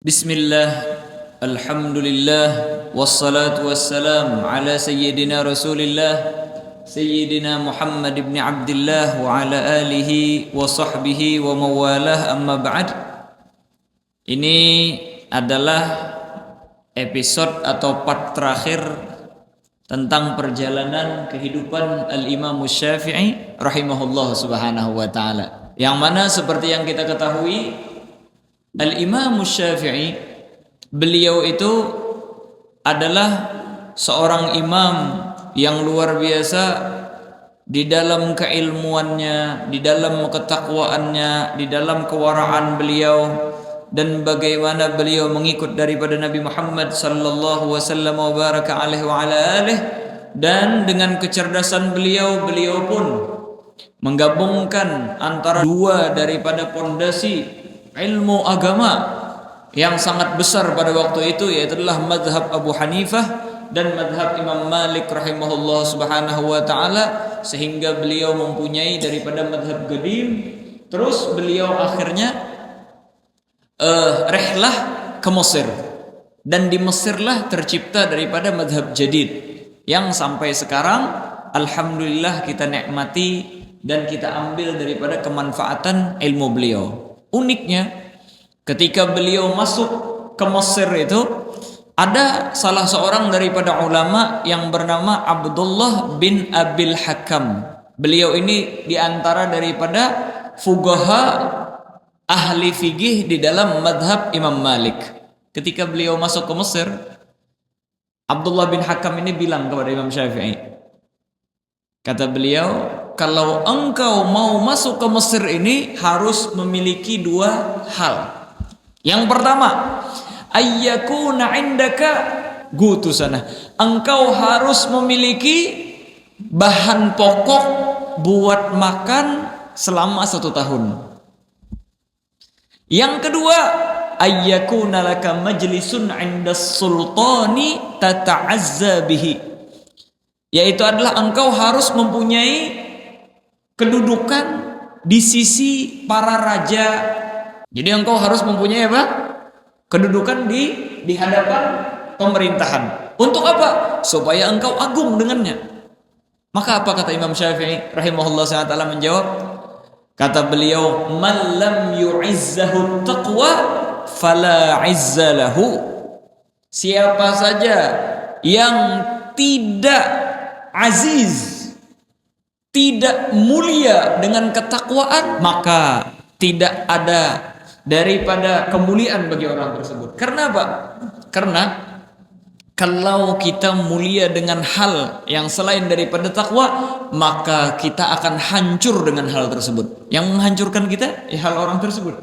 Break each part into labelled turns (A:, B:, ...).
A: Bismillah, alhamdulillah, wassalatu wassalam ala sayyidina rasulillah Sayyidina Muhammad ibn Abdullah wa ala alihi wa sahbihi wa mawalah, amma ba'd. Ini adalah episode atau part terakhir tentang perjalanan kehidupan Al-Imam Syafi'i rahimahullah subhanahu wa ta'ala, yang mana seperti yang kita ketahui, Al-Imam Syafi'i, beliau itu adalah seorang imam yang luar biasa di dalam keilmuannya, di dalam ketakwaannya, di dalam kewaraan beliau, dan bagaimana beliau mengikut daripada Nabi Muhammad sallallahu wasallam wa baraka alaihi wa ala alihi. Dan dengan kecerdasan beliau pun menggabungkan antara dua daripada pondasi ilmu agama yang sangat besar pada waktu itu, yaitu adalah madhab Abu Hanifah dan madhab Imam Malik rahimahullah subhanahu wa ta'ala, sehingga beliau mempunyai daripada madhab qadim. Terus beliau akhirnya rehlah ke Mesir, dan di Mesirlah tercipta daripada madhab jadid yang sampai sekarang alhamdulillah kita nikmati dan kita ambil daripada kemanfaatan ilmu beliau. Uniknya, ketika beliau masuk ke Mesir itu, ada salah seorang daripada ulama yang bernama Abdullah bin Abil Hakam. Beliau ini diantara daripada fuqaha ahli fikih di dalam madhab Imam Malik. Ketika beliau masuk ke Mesir, Abdullah bin Hakam ini bilang kepada Imam Syafi'i, kata beliau, kalau engkau mau masuk ke Mesir ini harus memiliki dua hal. Yang pertama, ayyakuna indaka gutu sana. Engkau harus memiliki bahan pokok buat makan selama 1 tahun. Yang kedua, ayyakuna laka majlisun 'indas sultani tata'azza bihi. Yaitu adalah engkau harus mempunyai kedudukan di sisi para raja. Jadi engkau harus mempunyai apa? Kedudukan di hadapan pemerintahan. Untuk apa? Supaya engkau agung dengannya. Maka apa kata Imam Syafi'i rahimahullah ta'ala menjawab? Kata beliau, man lam yu'izzahu taqwa fala 'izza lahu. Siapa saja yang tidak aziz, tidak mulia dengan ketakwaan, maka tidak ada daripada kemuliaan bagi orang tersebut. Karena apa? Karena kalau kita mulia dengan hal yang selain daripada takwa, maka kita akan hancur dengan hal tersebut. Yang menghancurkan kita ya hal orang tersebut.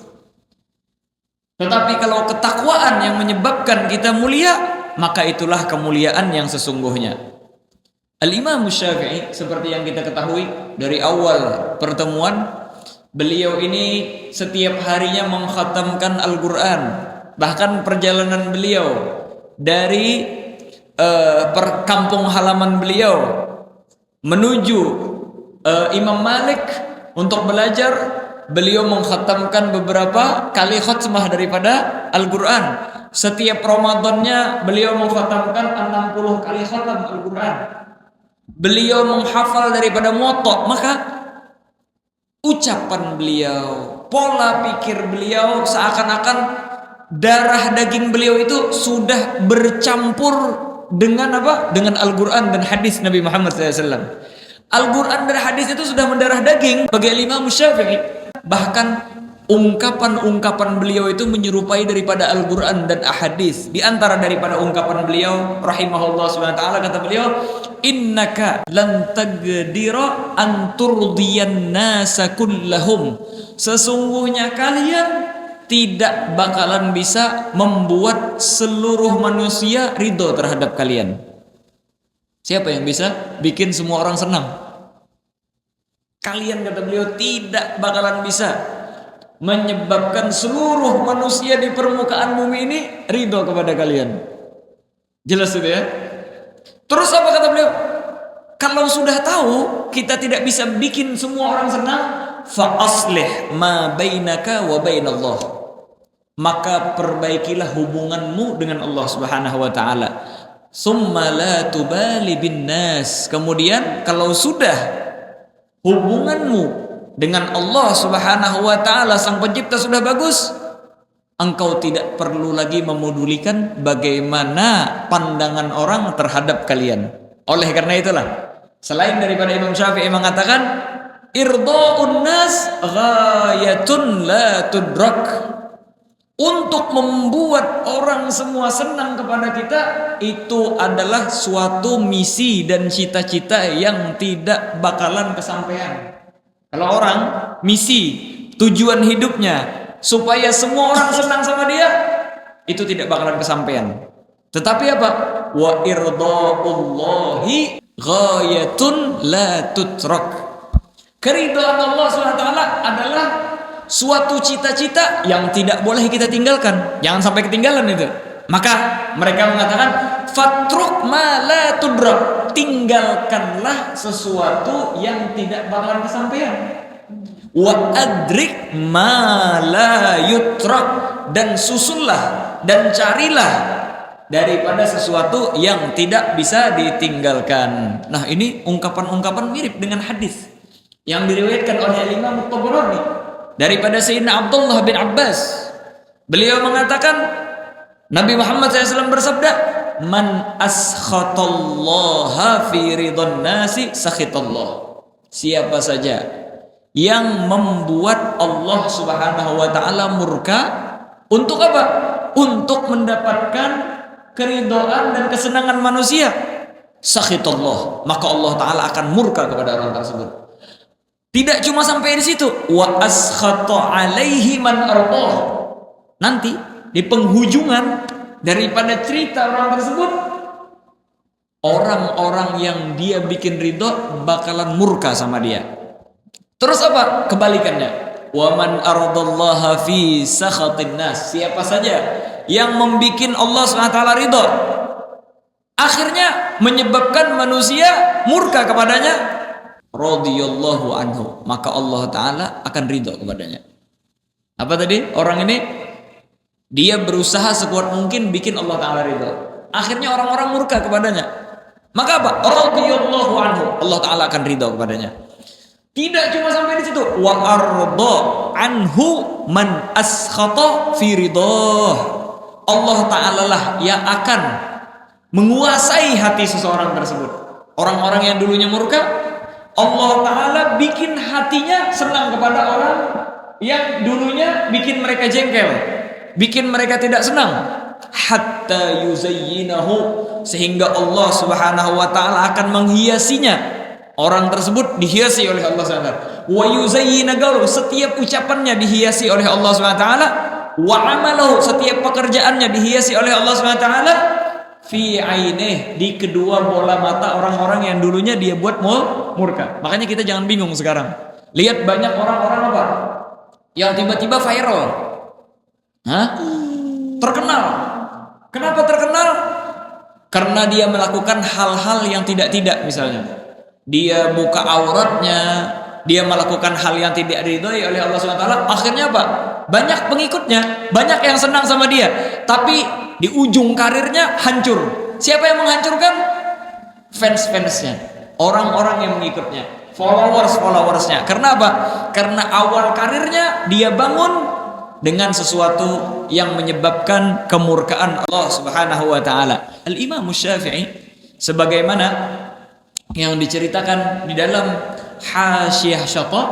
A: Tetapi kalau ketakwaan yang menyebabkan kita mulia, maka itulah kemuliaan yang sesungguhnya. Al-Imam Syafi'i, seperti yang kita ketahui dari awal pertemuan, beliau ini setiap harinya mengkhatamkan Al-Quran. Bahkan perjalanan beliau dari kampung halaman beliau menuju Imam Malik untuk belajar, beliau mengkhatamkan beberapa kali khatmah daripada Al-Quran. Setiap Ramadannya beliau mengkhatamkan 60 kali khatam Al-Quran. Beliau menghafal daripada Muwatta. Maka ucapan beliau, pola pikir beliau, seakan-akan darah daging beliau itu sudah bercampur dengan apa? Dengan Al-Quran dan hadis Nabi Muhammad SAW. Al-Quran dan hadis itu sudah mendarah daging bagi Imam Syafi'i. Bahkan ungkapan-ungkapan beliau itu menyerupai daripada Al-Quran dan hadis. Di antara daripada ungkapan beliau rahimahullah subhanahu wa ta'ala, kata beliau, innaka lan taqdira an turdiyan nasa kullahum. Sesungguhnya kalian tidak bakalan bisa membuat seluruh manusia ridho terhadap kalian. Siapa yang bisa bikin semua orang senang? Kalian, kata beliau, tidak bakalan bisa menyebabkan seluruh manusia di permukaan bumi ini ridho kepada kalian. Jelas itu ya? Terus apa kata beliau? Kalau sudah tahu kita tidak bisa bikin semua orang senang, fa aslih ma bainaka wa bainallah. maka perbaikilah hubunganmu dengan Allah Subhanahu wa taala. Summa la tubali bin nas. Kemudian kalau sudah hubunganmu dengan Allah Subhanahu wa taala sang pencipta sudah bagus, engkau tidak perlu lagi memedulikan bagaimana pandangan orang terhadap kalian. Oleh karena itulah, selain daripada Imam Syafi'i mengatakan irda'un nas ghayatun la tudrak, untuk membuat orang semua senang kepada kita itu adalah suatu misi dan cita-cita yang tidak bakalan kesampaian. Kalau orang misi, tujuan hidupnya supaya semua orang senang sama dia, itu tidak bakalan kesampaian. Tetapi apa? Wa irda'ullahi ghayatun la tutrak. Keridhaan Allah SWT adalah suatu cita-cita yang tidak boleh kita tinggalkan. Jangan sampai ketinggalan itu. Maka mereka mengatakan fatruk ma la tudrak, tinggalkanlah sesuatu yang tidak bakalan kesampaian. Wa adrik ma la yutrak, dan susullah dan carilah daripada sesuatu yang tidak bisa ditinggalkan. Nah, ini ungkapan-ungkapan mirip dengan hadis yang diriwayatkan oleh Imam Tabrani daripada Sayyidina Abdullah bin Abbas. Beliau mengatakan Nabi Muhammad SAW bersabda, man askhatallaha fi ridhan nasi sakhitallah. Siapa saja yang membuat Allah Subhanahu wa taala murka, untuk apa? Untuk mendapatkan keridhaan dan kesenangan manusia, sakhitallah, maka Allah taala akan murka kepada orang tersebut. Tidak cuma sampai di situ, wa askhata alaihi man ardah. Nanti di penghujungan daripada cerita orang tersebut, orang-orang yang dia bikin ridho bakalan murka sama dia. Terus apa? Kebalikannya, wa man ardallaha fi sakhatin nas. Siapa saja yang membikin Allah SWT ridho, akhirnya menyebabkan manusia murka kepadanya, radhiyallahu anhu, maka Allah Ta'ala akan ridho kepadanya. Apa tadi? Orang ini dia berusaha sekuat mungkin bikin Allah Ta'ala ridho, akhirnya orang-orang murka kepadanya, maka apa? Radhiyallahu anhu, Allah Ta'ala akan ridho kepadanya. Tidak cuma sampai di situ, wa arda anhu man askhata fi ridhah. Allah Ta'ala lah yang akan menguasai hati seseorang tersebut. Orang-orang yang dulunya murka, Allah Ta'ala bikin hatinya senang kepada orang yang dulunya bikin mereka jengkel, bikin mereka tidak senang. Hatta yuzayyinahu, sehingga Allah Subhanahu wa Ta'ala akan menghiasinya. Orang tersebut dihiasi oleh Allah SWT. Wa yuzayyina qawluhu, setiap ucapannya dihiasi oleh Allah SWT. Wa amalahu, setiap pekerjaannya dihiasi oleh Allah SWT. Fi ainih, di kedua bola mata orang-orang yang dulunya dia buat murka. Makanya kita jangan bingung sekarang. Lihat banyak orang-orang apa yang tiba-tiba viral, terkenal. Kenapa terkenal? Karena dia melakukan hal-hal yang tidak-tidak. Misalnya dia buka auratnya, dia melakukan hal yang tidak diridhoi oleh Allah SWT. Akhirnya apa? Banyak pengikutnya, banyak yang senang sama dia, tapi di ujung karirnya hancur. Siapa yang menghancurkan? Fans-fansnya, orang-orang yang mengikutnya, followers-followersnya. Karena apa? Karena awal karirnya dia bangun dengan sesuatu yang menyebabkan kemurkaan Allah Subhanahu wa Ta'ala. Al-Imam Syafi'i, sebagaimana yang diceritakan di dalam Hasyiyah Syata,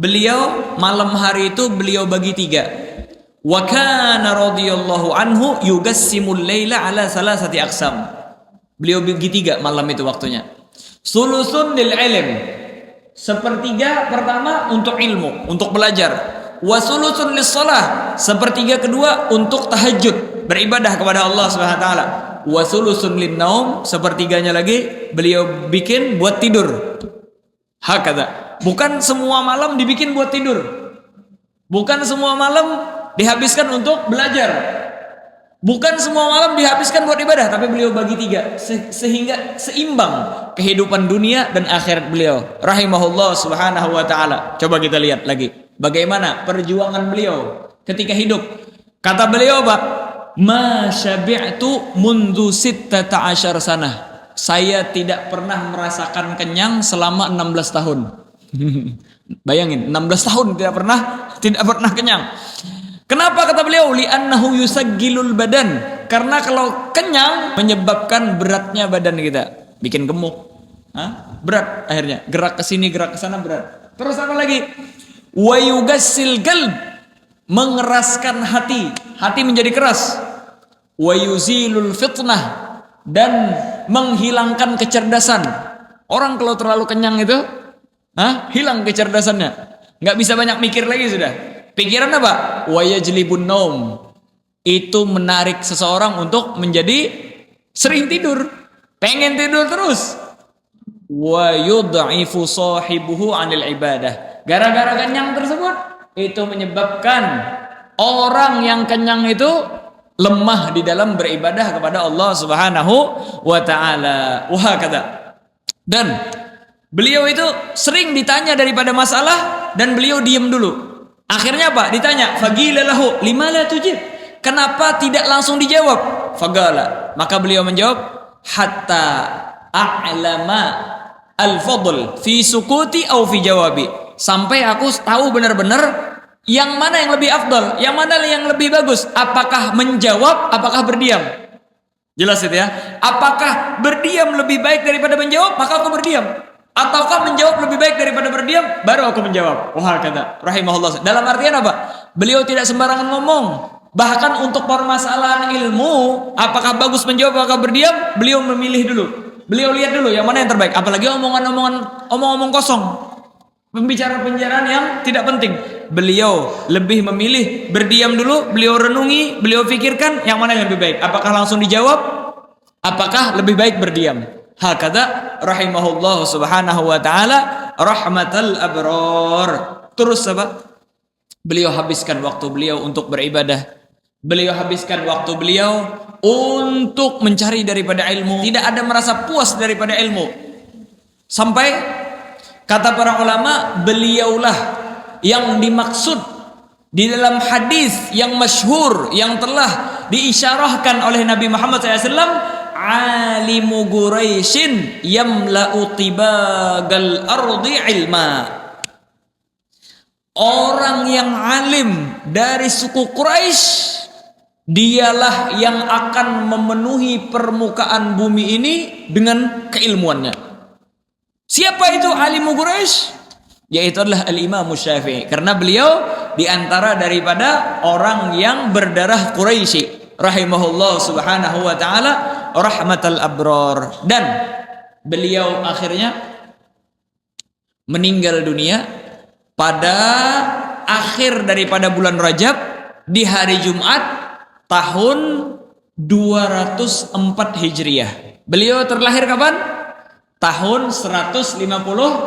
A: beliau malam hari itu beliau bagi tiga. Wa kana radhiyallahu anhu yugassimul laila ala salasati aqsam. Beliau bagi tiga malam itu waktunya. Sulusun lil ilm, sepertiga pertama untuk ilmu, untuk belajar. Wa sulusun lis shalah, sepertiga kedua untuk tahajud, beribadah kepada Allah Subhanahu wa taala. Wa sulusun lin naum, sepertiganya lagi beliau bikin buat tidur. Hakada. Bukan semua malam dibikin buat tidur, bukan semua malam dihabiskan untuk belajar, bukan semua malam dihabiskan buat ibadah, tapi beliau bagi tiga sehingga seimbang kehidupan dunia dan akhirat beliau rahimahullah Subhanahu wa ta'ala. Coba kita lihat lagi bagaimana perjuangan beliau ketika hidup. Kata beliau apa? Ma syabi'tu mundu sittata asyar sanah. Saya tidak pernah merasakan kenyang selama 16 tahun. Bayangin, 16 tahun tidak pernah kenyang. Kenapa kata beliau? Li'annahu yusaggilul badan. Karena kalau kenyang menyebabkan beratnya badan kita, bikin gemuk. Berat akhirnya, gerak ke sini, gerak ke sana berat. Terus apa lagi? Wa yugassil qalb, mengeraskan hati. Hati menjadi keras. Wa yuzilul fitnah, dan menghilangkan kecerdasan. Orang kalau terlalu kenyang itu hilang kecerdasannya, nggak bisa banyak mikir lagi sudah. Pikiran apa? Wa yajlibun naum, itu menarik seseorang untuk menjadi sering tidur, pengen tidur terus. Wa yud'ifu sahibuhu 'anil ibadah, gara-gara kenyang tersebut itu menyebabkan orang yang kenyang itu lemah di dalam beribadah kepada Allah Subhanahu wa taala. Wah kata. Dan beliau itu sering ditanya daripada masalah dan beliau diam dulu. Akhirnya apa? Ditanya, fagila lahu lima la tujib. Kenapa tidak langsung dijawab? Fagala. Maka beliau menjawab, hatta a'lama al-fadl fi sukuti au fi jawabi. Sampai aku tahu benar-benar yang mana yang lebih afdal, yang mana yang lebih bagus. Apakah menjawab, apakah berdiam? Jelas itu ya. Apakah berdiam lebih baik daripada menjawab? Maka aku berdiam. Ataukah menjawab lebih baik daripada berdiam? Baru aku menjawab. Wah kata rahimahullah. Dalam artian apa? Beliau tidak sembarangan ngomong. Bahkan untuk permasalahan ilmu, apakah bagus menjawab, apakah berdiam, beliau memilih dulu. Beliau lihat dulu yang mana yang terbaik. Apalagi omong-omong kosong, pembicaraan yang tidak penting. Beliau lebih memilih berdiam dulu. Beliau renungi, beliau pikirkan yang mana yang lebih baik. Apakah langsung dijawab, apakah lebih baik berdiam. Hakata rahimahullah subhanahu wa ta'ala rahmatal abrar. Terus apa? Beliau habiskan waktu beliau untuk beribadah. Beliau habiskan waktu beliau untuk mencari daripada ilmu. Tidak ada merasa puas daripada ilmu. Sampai kata para ulama, beliaulah yang dimaksud di dalam hadis yang masyhur yang telah diisyarahkan oleh Nabi Muhammad SAW, alimu Quraisyin yamla'u tibagal ardi ilma. Orang yang alim dari suku Quraisy, dialah yang akan memenuhi permukaan bumi ini dengan keilmuannya. Siapa itu alimu Quraisy? Yaitu adalah al-Imam Syafi'i. Karena beliau diantara daripada orang yang berdarah Quraisy, rahimahullah subhanahu wa ta'ala rahmatal abrar. Dan beliau akhirnya meninggal dunia pada akhir daripada bulan Rajab di hari Jumat tahun 204 Hijriah. Beliau terlahir kapan? Tahun 150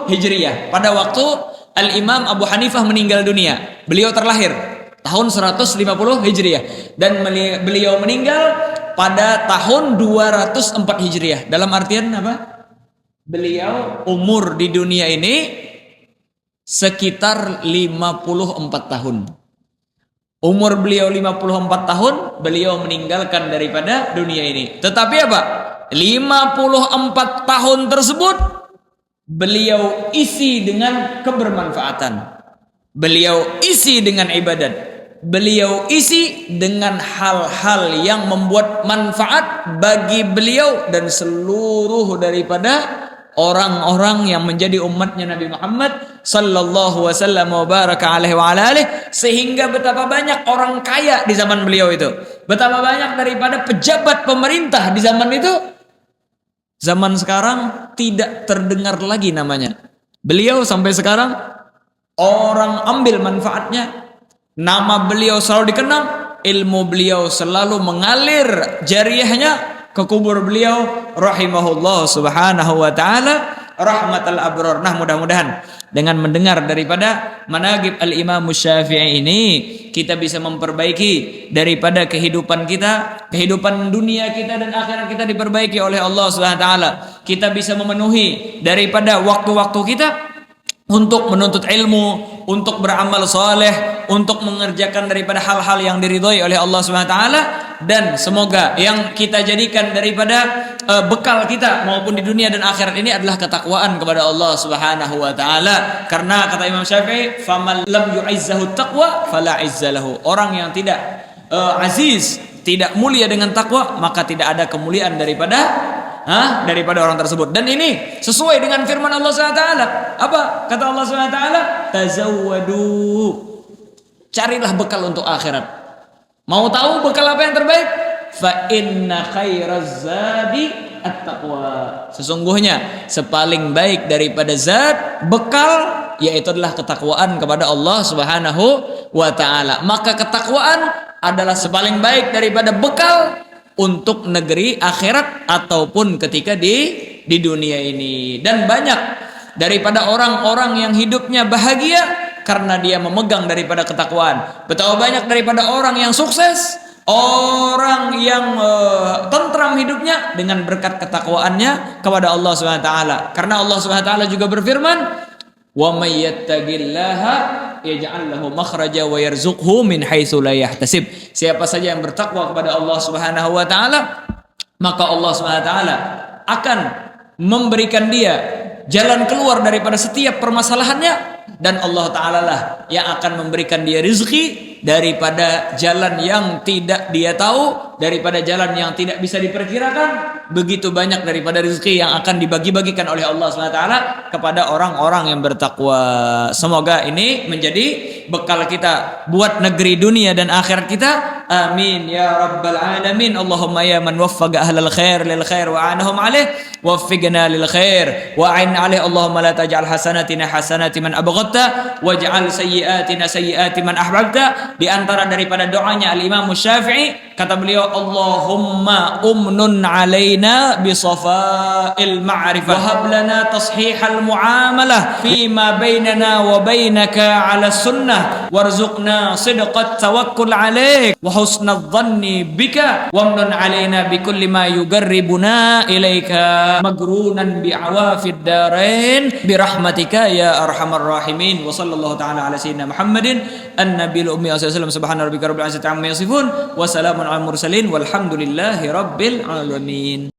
A: Hijriah. Pada waktu Al-Imam Abu Hanifah meninggal dunia, beliau terlahir tahun 150 Hijriah. Dan beliau meninggal pada tahun 204 Hijriah. Dalam artian apa? Beliau umur di dunia ini sekitar 54 tahun. Umur beliau 54 tahun, beliau meninggalkan daripada dunia ini. Tetapi apa? 54 tahun tersebut beliau isi dengan kebermanfaatan. Beliau isi dengan ibadat. Beliau isi dengan hal-hal yang membuat manfaat bagi beliau dan seluruh daripada orang-orang yang menjadi umatnya Nabi Muhammad sallallahu wasallam wa baraka alaihi wa ala alihi. Sehingga betapa banyak orang kaya di zaman beliau itu, betapa banyak daripada pejabat pemerintah di zaman itu, zaman sekarang tidak terdengar lagi namanya. Beliau sampai sekarang orang ambil manfaatnya. Nama beliau selalu dikenang, ilmu beliau selalu mengalir jariahnya ke kubur beliau rahimahullah subhanahu wa ta'ala rahmatal abrar. Nah, mudah-mudahan dengan mendengar daripada manaqib al-Imam Syafi'i ini, kita bisa memperbaiki daripada kehidupan kita, kehidupan dunia kita dan akhirat kita diperbaiki oleh Allah Subhanahu wa taala. Kita bisa memenuhi daripada waktu-waktu kita untuk menuntut ilmu, untuk beramal soleh, untuk mengerjakan daripada hal-hal yang diridhoi oleh Allah Subhanahu wa taala, dan semoga yang kita jadikan daripada bekal kita maupun di dunia dan akhirat ini adalah ketakwaan kepada Allah Subhanahu wa taala. Karena kata Imam Syafi'i, "Faman lam yu'izzahu taqwa fala izzalahu." Orang yang tidak aziz, tidak mulia dengan takwa, maka tidak ada kemuliaan daripada orang tersebut. Dan ini sesuai dengan firman Allah SWT. Apa kata Allah SWT? Tazawwadu, carilah bekal untuk akhirat. Mau tahu bekal apa yang terbaik? Fa inna khairaz zadi at-taqwa. Sesungguhnya sepaling baik daripada zat bekal yaitu adalah ketakwaan kepada Allah Subhanahu wa taala. Maka ketakwaan adalah sepaling baik daripada bekal untuk negeri akhirat ataupun ketika di dunia ini. Dan banyak daripada orang-orang yang hidupnya bahagia karena dia memegang daripada ketakwaan. Betapa banyak daripada orang yang sukses, orang yang tentram hidupnya dengan berkat ketakwaannya kepada Allah Subhanahu wa taala. Karena Allah Subhanahu wa taala juga berfirman, "Wa may yattaqillaha yaj'al lahu makhraja wa yarzuqhu min haitsu la yahtasib." Siapa saja yang bertakwa kepada Allah Subhanahu wa taala, maka Allah Subhanahu wa taala akan memberikan dia jalan keluar daripada setiap permasalahannya, dan Allah taala lah yang akan memberikan dia rezeki daripada jalan yang tidak dia tahu, daripada jalan yang tidak bisa diperkirakan. Begitu banyak daripada rezeki yang akan dibagi-bagikan oleh Allah SWT kepada orang-orang yang bertakwa. Semoga ini menjadi bekal kita buat negeri dunia dan akhirat kita. Amin ya rabbal alamin. Allahumma ya man waffaqa ahlal khair lil khair wa anahum alaih, waffiqna lil khair wa ain alaih. Allahumma la taj'al hasanatina hasanati man abghadta waj'al sayyiatina sayyiati man ahbabta. Di antara daripada doanya Al-Imam Syafi'i, kata beliau, Allahumma umnun alaina bi safa'il ma'rifah wa hab lana tashihal muamalah fima bainana wa bainaka ala sunnah warzuqna sidqat tawakkul alaik wa husnadh dhanni bika wamnun alaina bi kulli ma yugarribuna ilaika magrunan bi awafid darain bi rahmatika ya arhamar rahimin. Wa sallallahu ta'ala ala sayyidina Muhammadin an-nabiyil ummi sallallahu subhana rabbika rabbil izzati amma yasifun wa salamun alal mursalin walhamdulillahi rabbil alamin.